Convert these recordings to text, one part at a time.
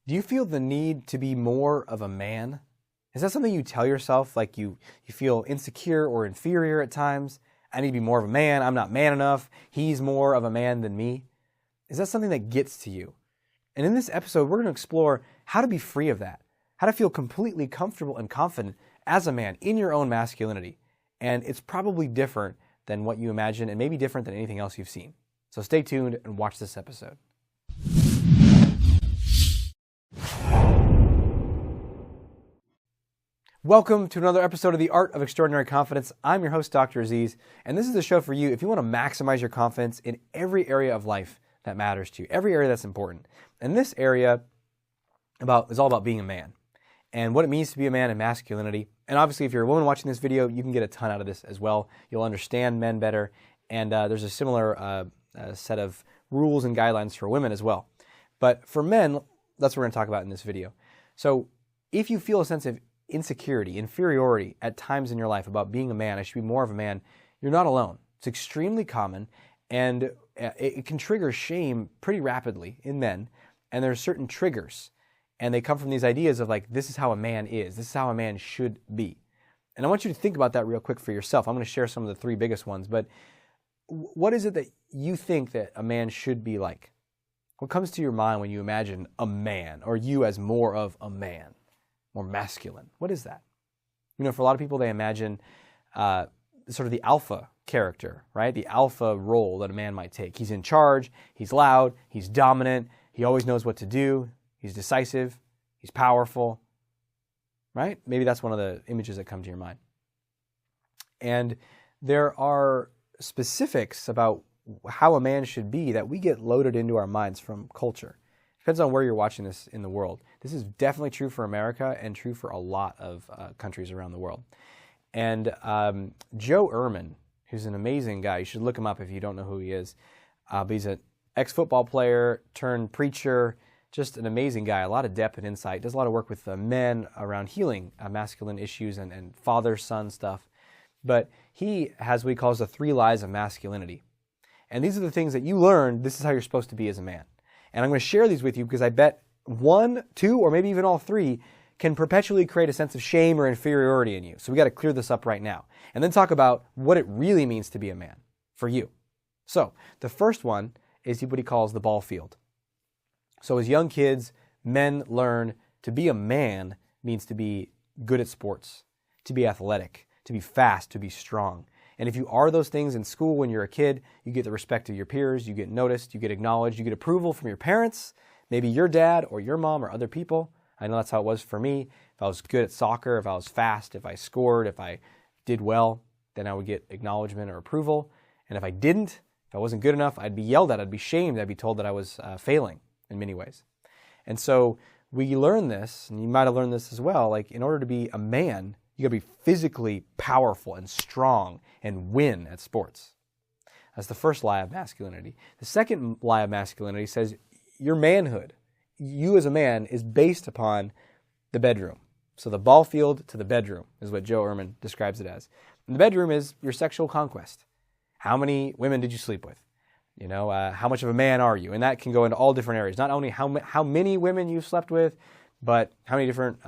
Do you feel the need to be more of a man? Is that something you tell yourself, like you feel insecure or inferior at times? I need to be more of a man. I'm not man enough. He's more of a man than me. Is that something that gets to you? And in this episode, we're going to explore how to be free of that, how to feel completely comfortable and confident as a man in your own masculinity. And it's probably different than what you imagine and maybe different than anything else you've seen. So stay tuned and watch this episode. Welcome to another episode of The Art of Extraordinary Confidence. I'm your host, Dr. Aziz, and this is the show for you if you want to maximize your confidence in every area of life that matters to you, every area that's important. And this area is all about being a man and what it means to be a man and masculinity. And obviously, if you're a woman watching this video, you can get a ton out of this as well. You'll understand men better, and there's a similar set of rules and guidelines for women as well. But for men, that's what we're going to talk about in this video. So if you feel a sense of insecurity, inferiority at times in your life about being a man, I should be more of a man, you're not alone. It's extremely common, and it can trigger shame pretty rapidly in men. And there are certain triggers, and they come from these ideas of like, this is how a man is, this is how a man should be. And I want you to think about that real quick for yourself. I'm going to share some of the three biggest ones, but what is it that you think that a man should be like? What comes to your mind when you imagine a man, or you as more of a man? More masculine. What is that? You know, for a lot of people, they imagine sort of the alpha character, right? The alpha role that a man might take. He's in charge, he's loud, he's dominant, he always knows what to do, he's decisive, he's powerful, right? Maybe that's one of the images that come to your mind. And there are specifics about how a man should be that we get loaded into our minds from culture. Depends on where you're watching this in the world. This is definitely true for America and true for a lot of countries around the world. And Joe Ehrmann, who's an amazing guy, you should look him up if you don't know who he is. But he's an ex-football player turned preacher, just an amazing guy, a lot of depth and insight, does a lot of work with men around healing masculine issues and father-son stuff. But he has what he calls the 3 lies of masculinity. And these are the things that you learn, this is how you're supposed to be as a man. And I'm going to share these with you because I bet 1, 2, or maybe even all 3 can perpetually create a sense of shame or inferiority in you. So we got to clear this up right now. And then talk about what it really means to be a man for you. So the first one is what he calls the ball field. So as young kids, men learn to be a man means to be good at sports, to be athletic, to be fast, to be strong. And if you are those things in school when you're a kid, you get the respect of your peers, you get noticed, you get acknowledged, you get approval from your parents, maybe your dad or your mom or other people. I know that's how it was for me. If I was good at soccer, if I was fast, if I scored, if I did well, then I would get acknowledgement or approval. And if I didn't, if I wasn't good enough, I'd be yelled at, I'd be shamed, I'd be told that I was failing in many ways. And so we learn this, and you might have learned this as well, like in order to be a man, you got to be physically powerful and strong and win at sports. That's the first lie of masculinity. The second lie of masculinity says your manhood, you as a man, is based upon the bedroom. So the ball field to the bedroom is what Joe Ehrmann describes it as. And the bedroom is your sexual conquest. How many women did you sleep with? You know, how much of a man are you? And that can go into all different areas. Not only how many women you've slept with, but how many different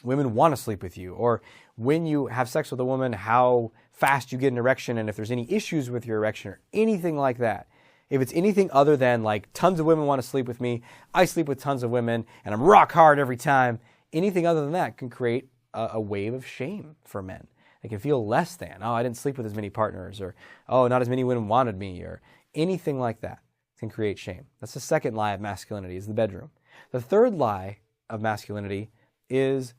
women want to sleep with you, or when you have sex with a woman, how fast you get an erection, and if there's any issues with your erection or anything like that. If it's anything other than like tons of women want to sleep with me, I sleep with tons of women, and I'm rock hard every time, anything other than that can create a wave of shame for men. They can feel less than, oh, I didn't sleep with as many partners, or oh, not as many women wanted me, or anything like that can create shame. That's the second lie of masculinity, is the bedroom. The third lie of masculinity is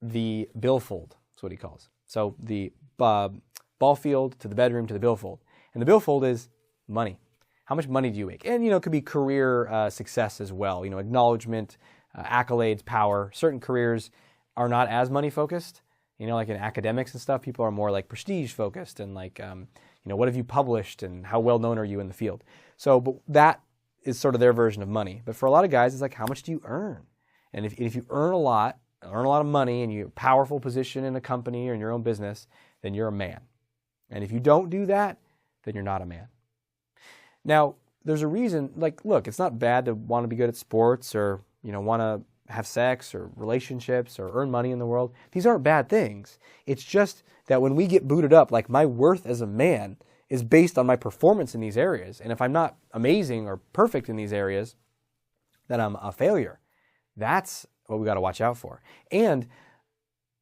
the Billfold. That's what he calls. So the ball field to the bedroom to the Billfold. And the Billfold is money. How much money do you make? And, you know, it could be career success as well. You know, acknowledgement, accolades, power. Certain careers are not as money focused. You know, like in academics and stuff, people are more like prestige focused and like, you know, what have you published and how well known are you in the field? So, but that is sort of their version of money. But for a lot of guys, it's like, how much do you earn? And if you earn a lot of money and you're a powerful position in a company or in your own business, then you're a man. And if you don't do that, then you're not a man. Now, there's a reason, like, look, it's not bad to want to be good at sports or want to have sex or relationships or earn money in the world. These aren't bad things. It's just that when we get booted up, like my worth as a man is based on my performance in these areas. And if I'm not amazing or perfect in these areas, then I'm a failure. That's what we got to watch out for. And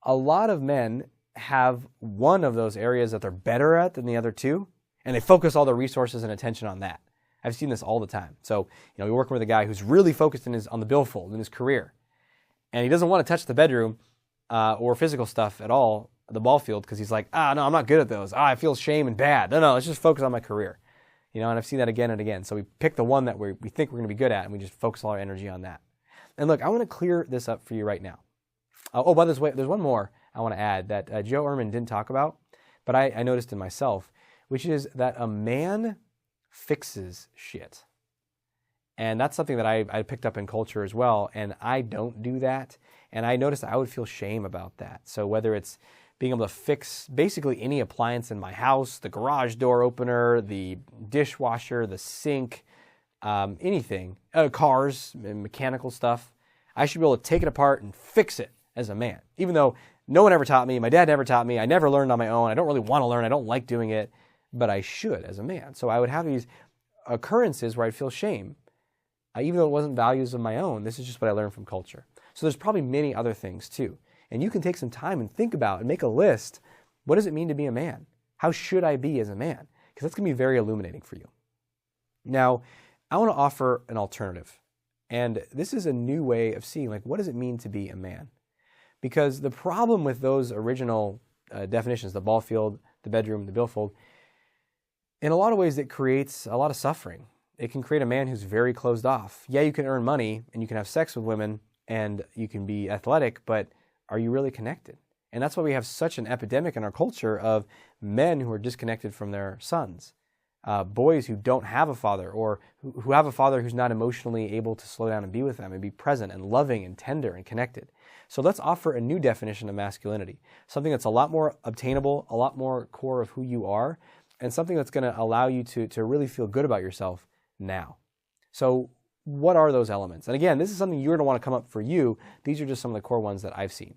a lot of men have one of those areas that they're better at than the other two, and they focus all their resources and attention on that. I've seen this all the time. So, you're working with a guy who's really focused on the billfold in his career, and he doesn't want to touch the bedroom or physical stuff at all, the ball field, because he's like, no, I'm not good at those. I feel shame and bad. No, let's just focus on my career. And I've seen that again and again. So we pick the one that we think we're going to be good at, and we just focus all our energy on that. And look, I want to clear this up for you right now. By the way, there's one more I want to add that Joe Ehrman didn't talk about, but I noticed in myself, which is that a man fixes shit. And that's something that I picked up in culture as well, and I don't do that. And I noticed I would feel shame about that. So whether it's being able to fix basically any appliance in my house, the garage door opener, the dishwasher, the sink, anything, cars, mechanical stuff, I should be able to take it apart and fix it as a man. Even though no one ever taught me, my dad never taught me, I never learned on my own, I don't really want to learn, I don't like doing it, but I should as a man. So I would have these occurrences where I'd feel shame. Even though it wasn't values of my own, this is just what I learned from culture. So there's probably many other things too. And you can take some time and think about and make a list. What does it mean to be a man? How should I be as a man? Because that's going to be very illuminating for you. Now, I want to offer an alternative. And this is a new way of seeing, what does it mean to be a man? Because the problem with those original definitions, the ball field, the bedroom, the billfold, in a lot of ways it creates a lot of suffering. It can create a man who's very closed off. Yeah, you can earn money and you can have sex with women and you can be athletic, but are you really connected? And that's why we have such an epidemic in our culture of men who are disconnected from their sons, boys who don't have a father or who have a father who's not emotionally able to slow down and be with them and be present and loving and tender and connected. So let's offer a new definition of masculinity, something that's a lot more obtainable, a lot more core of who you are, and something that's going to allow you to really feel good about yourself now. So what are those elements? And again, this is something you're going to want to come up for you. These are just some of the core ones that I've seen.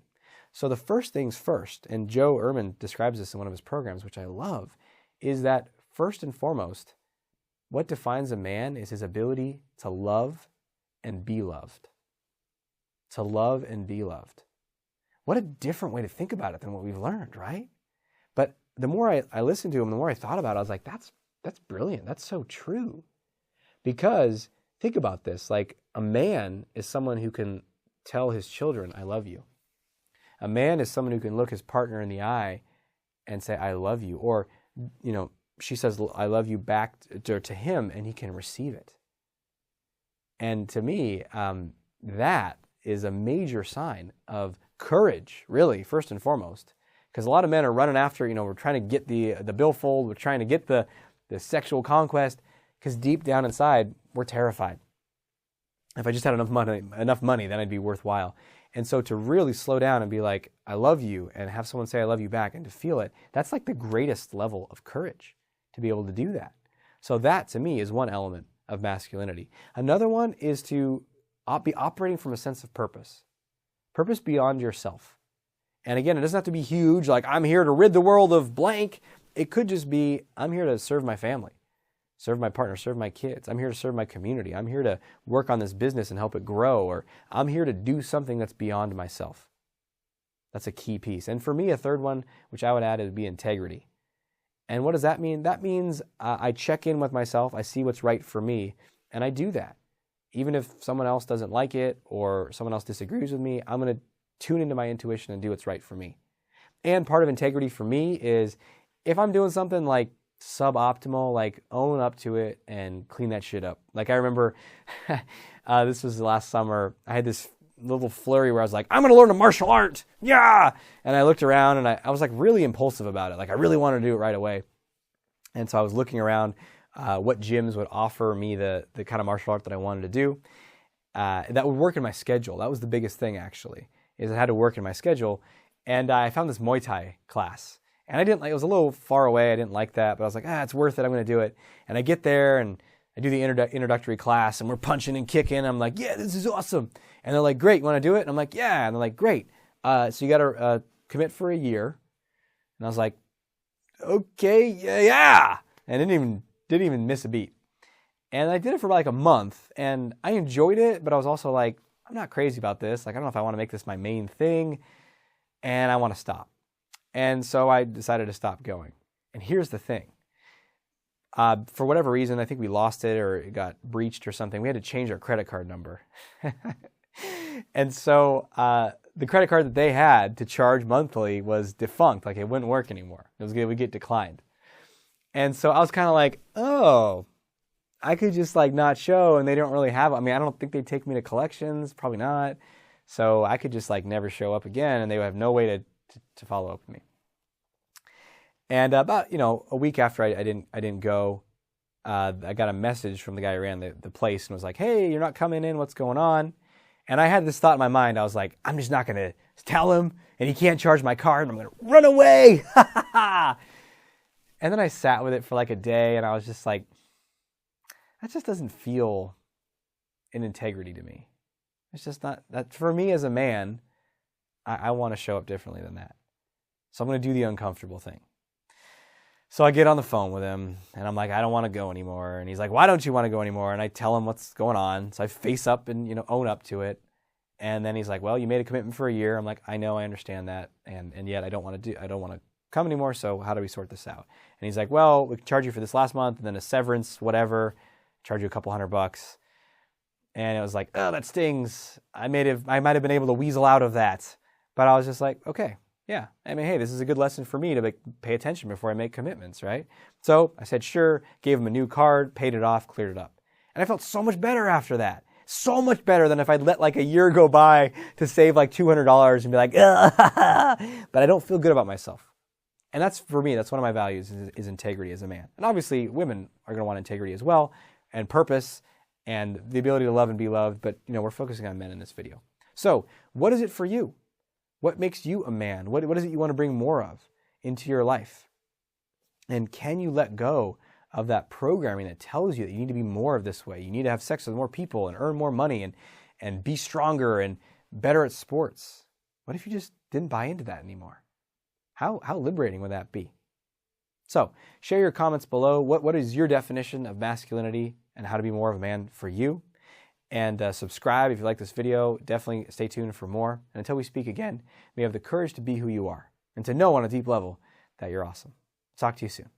So the first things first, and Joe Ehrman describes this in one of his programs, which I love, is that first and foremost, what defines a man is his ability to love and be loved. To love and be loved. What a different way to think about it than what we've learned, right? But the more I listened to him, the more I thought about it, I was like, that's brilliant. That's so true. Because think about this, a man is someone who can tell his children, I love you. A man is someone who can look his partner in the eye and say, I love you. Or, she says, I love you back to him, and he can receive it. And to me, that is a major sign of courage, really, first and foremost. Because a lot of men are running after, we're trying to get the billfold, we're trying to get the sexual conquest, because deep down inside, we're terrified. If I just had enough money, then I'd be worthwhile. And so to really slow down and be like, I love you, and have someone say I love you back, and to feel it, that's the greatest level of courage, to be able to do that. So that, to me, is one element of masculinity. Another one is to be operating from a sense of purpose. Purpose beyond yourself. And again, it doesn't have to be huge, like I'm here to rid the world of blank. It could just be, I'm here to serve my family, serve my partner, serve my kids. I'm here to serve my community. I'm here to work on this business and help it grow, or I'm here to do something that's beyond myself. That's a key piece. And for me, a third one, which I would add, would be integrity. And what does that mean? That means I check in with myself, I see what's right for me, and I do that. Even if someone else doesn't like it or someone else disagrees with me, I'm going to tune into my intuition and do what's right for me. And part of integrity for me is if I'm doing something suboptimal, own up to it and clean that shit up. I remember this was last summer, I had this little flurry where I was like, I'm going to learn a martial art. Yeah. And I looked around and I was really impulsive about it. I really wanted to do it right away. And so I was looking around what gyms would offer me the kind of martial art that I wanted to do. That would work in my schedule. That was the biggest thing, actually, is it had to work in my schedule. And I found this Muay Thai class. And I didn't it was a little far away. I didn't like that, but I was like, it's worth it. I'm going to do it. And I get there and I do the introductory class, and we're punching and kicking. I'm like, yeah, this is awesome. And they're like, great, you want to do it? And I'm like, yeah. And they're like, great. So you got to commit for a year. And I was like, okay, yeah. And didn't even miss a beat. And I did it for like a month, and I enjoyed it, but I was also like, I'm not crazy about this. Like, I don't know if I want to make this my main thing, and I want to stop. And so I decided to stop going. And here's the thing. For whatever reason, I think we lost it or it got breached or something. We had to change our credit card number. And so the credit card that they had to charge monthly was defunct. Like, it wouldn't work anymore. It would get declined. And so I was kind of like, oh, I could just like not show, and they don't really have, I mean, I don't think they'd take me to collections, probably not. So I could just like never show up again, and they would have no way to follow up with me. And about, a week after I didn't go, I got a message from the guy who ran the place and was like, hey, you're not coming in, what's going on? And I had this thought in my mind. I was like, I'm just not going to tell him, and he can't charge my card, and I'm going to run away. And then I sat with it for like a day, and I was just like, that just doesn't feel in integrity to me. It's just not, that for me as a man, I want to show up differently than that. So I'm going to do the uncomfortable thing. So I get on the phone with him, and I'm like, I don't want to go anymore. And he's like, why don't you want to go anymore? And I tell him what's going on. So I face up and, own up to it. And then he's like, well, you made a commitment for a year. I'm like, I know, I understand that. And yet I don't want to come anymore. So how do we sort this out? And he's like, well, we can charge you for this last month and then a severance, whatever. Charge you a couple $100. And it was like, oh, that stings. I might have been able to weasel out of that. But I was just like, okay, yeah. I mean, hey, this is a good lesson for me to pay attention before I make commitments, right? So I said, sure, gave him a new card, paid it off, cleared it up. And I felt so much better after that. So much better than if I'd let like a year go by to save like $200 and be like, but I don't feel good about myself. And that's, for me, that's one of my values is integrity as a man. And obviously women are going to want integrity as well, and purpose, and the ability to love and be loved, but we're focusing on men in this video. So what is it for you? What makes you a man? What is it you want to bring more of into your life? And can you let go of that programming that tells you that you need to be more of this way? You need to have sex with more people and earn more money and be stronger and better at sports. What if you just didn't buy into that anymore? How liberating would that be? So share your comments below. What is your definition of masculinity and how to be more of a man for you? And subscribe if you like this video. Definitely stay tuned for more. And until we speak again, may you have the courage to be who you are and to know on a deep level that you're awesome. Talk to you soon.